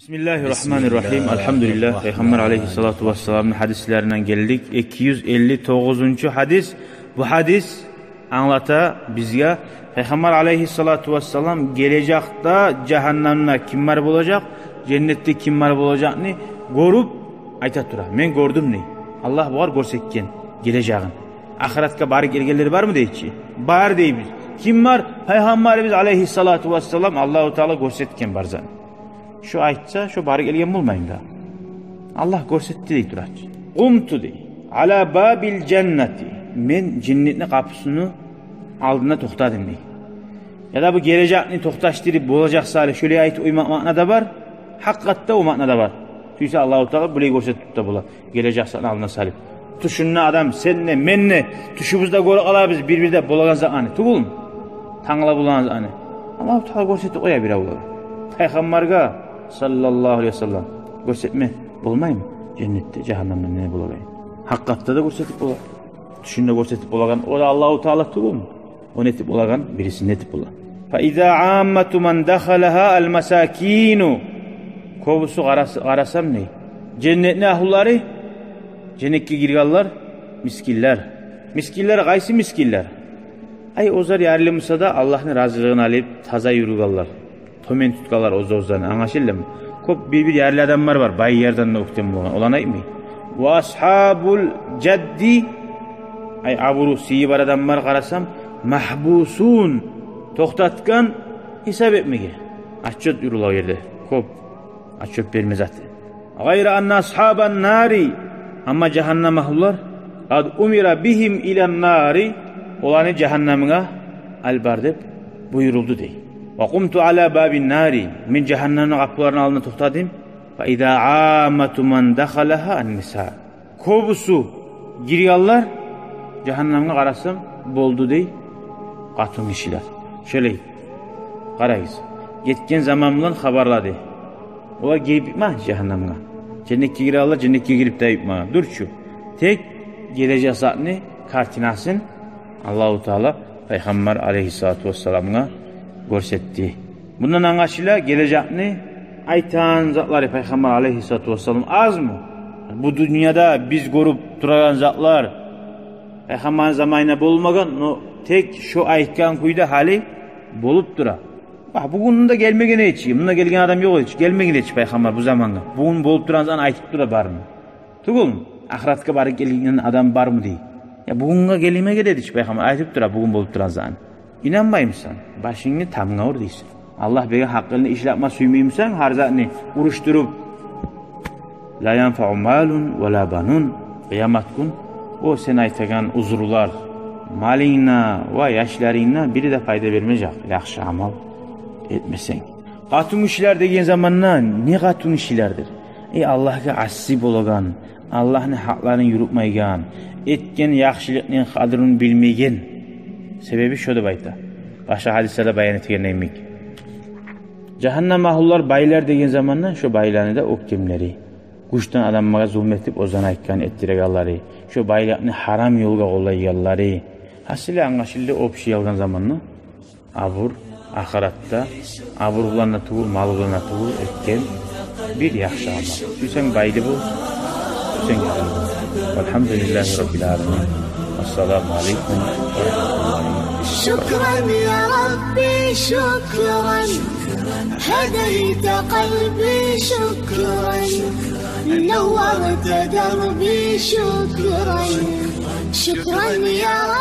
Bismillahirrahmanirrahim. Elhamdülillah. Peygamber aleyhissalatu vesselam'ın hadislerinden geldik. 259. hadis. Bu hadis anlata bizge Peygamber aleyhissalatu vesselam gelecekte cehennemde kimler olacak, cennette kimler olacağını görüp ayta tura. Men gördüm ne? Allah var görsetken geleceğin. Ahiretka bari gelgenleri var mı deyçi? Var deybiz. Kim var? Peygamberimiz aleyhissalatu vesselam Allahu Teala görsetken barzan. Şu aytsa şu bari gelgen bulmayın da. Allah görsetti dey turar. Umtu dey. Ala babil cenneti. Men cennetin kapısını aldığında toxtadım dey. Ya da bu geleceğini toxtaştırıp olacaksa hali şöyle ayet uymak manada var. Hakikatte o manada var. Tüyse Allah-u Teala burayı görsetip de bula. Gelecekse aldığına salip. Tuşunna adam senle menne tuşumuzda göre ala biz birbirde bulagan zamanı. Tugul mu? Tanıla bulan zamanı. Allah-u Teala görsetti oya bir avladı. Peygamberga sallallahu aleyhi ve sellem görsetme bulmayın mı? Cennette cehennemden ne bulagayın? Hakikatte de görsetip bula. Tuşunda görsetip bulagan o da Allah-u Teala tugul mu? O netip bulagan birisi netip bula. Fa iza ammatu man dakhalaha al masakinu. Kovusu arasam ne? Cennetin ahulları cennetke girganlar miskiller. Miskiller qaysi miskiller? Ay ozar yerli musada Allah'ın razılığını alıp taza yürüganlar. Tomen tutkalar ozozdan anlaşıldı mı? Köp bir yerli adamlar var. Bay yerden de oktem bolan. Olan ay mı? Ve ashabul ceddi ay aburu siyi var adamlar qarasam mahbusun toxtatkan hesap etmege. Açıt yürüla yerde. Köp açıp vermez atı. Gayra anna ashaban nari ama cehennem ahullar ad umira bihim ilen nari olanı cehennemine albar dep buyuruldu dey. Ve kumtu ala babin nari min cehennemin kapılarının altına toxtadım. Ve idâ âmetu man dakhalaha an-nisa. Kobusu giriyallar cehennemine qarasam boldu dey. Qatın kişiler. Şöyle qarayız. Yetken zamanından haberladı. Ola girip mi cehennemine? Cennetke giriyallar cennetke girip deyip mi? Dur şu. Tek gelecek saatini kartinasın Allah-u Teala Peygamber aleyhissalatu vesselam'a görsetti. Bundan anlaşıla geleceğini aytan zatları Peygamber aleyhissalatu vesselam az mı? Bu dünyada biz görüp duran zatlar Peygamber zamanına bulmagan no tek şu aytkan kuyda hali bolup dura. Bak bugün de gelmegene hiç. Bunda gelgen adam yok hiç. Gelmegene hiç Peygamber bu zamanda. Bugün bolup duran zaman aytıp dura var mı? Tugul mu? Ahiretka bari gelgen adam var mı diye. Ya bugünge gelime geledi hiç Peygamber aytıp dura bugün bolup duran zaman. İnanmayımsan, başını tamına or deysin. Allah bege hakkını işletme suymuyumsan, har zatını uruşturup la yanfa'u malun ve la banun kıyamet gün o sen aytagan uzurlar malinna ve yaşlarına biri de fayda vermeyecek. Yaxşı amal etmesen. Katun işler degen zamanla ne katun işlerdir? Allah'a assi bolagan, Allah'ın haklarını yürütmeygen, etken yaxşılıkның kadrını bilmegen. Sebebi şöyle bayta. Başka hadislerde bayan etken neymek? Cehennem ahullar baylar degen zamanla şu baylarını da oktemleri. Kuştan adamlara zulmetip ozan aytkan ettiregalları. Şu baylarını haram yolga olaygalları. Hasili anlaşıldı opşi algan zamanla abur, ahiratta aburlarına tuğul, mallarına tuğul etken bir yaxşı amal. Hüsen baydı bu, hüsen güzel bu. Velhamdülillahi Rabbil Alemin. Esselamu Aleyküm ve Rahmetullahi. شكرا يا ربي شكرا هديت قلبي شكرا نورت دربي شكرا شكرا يا ربي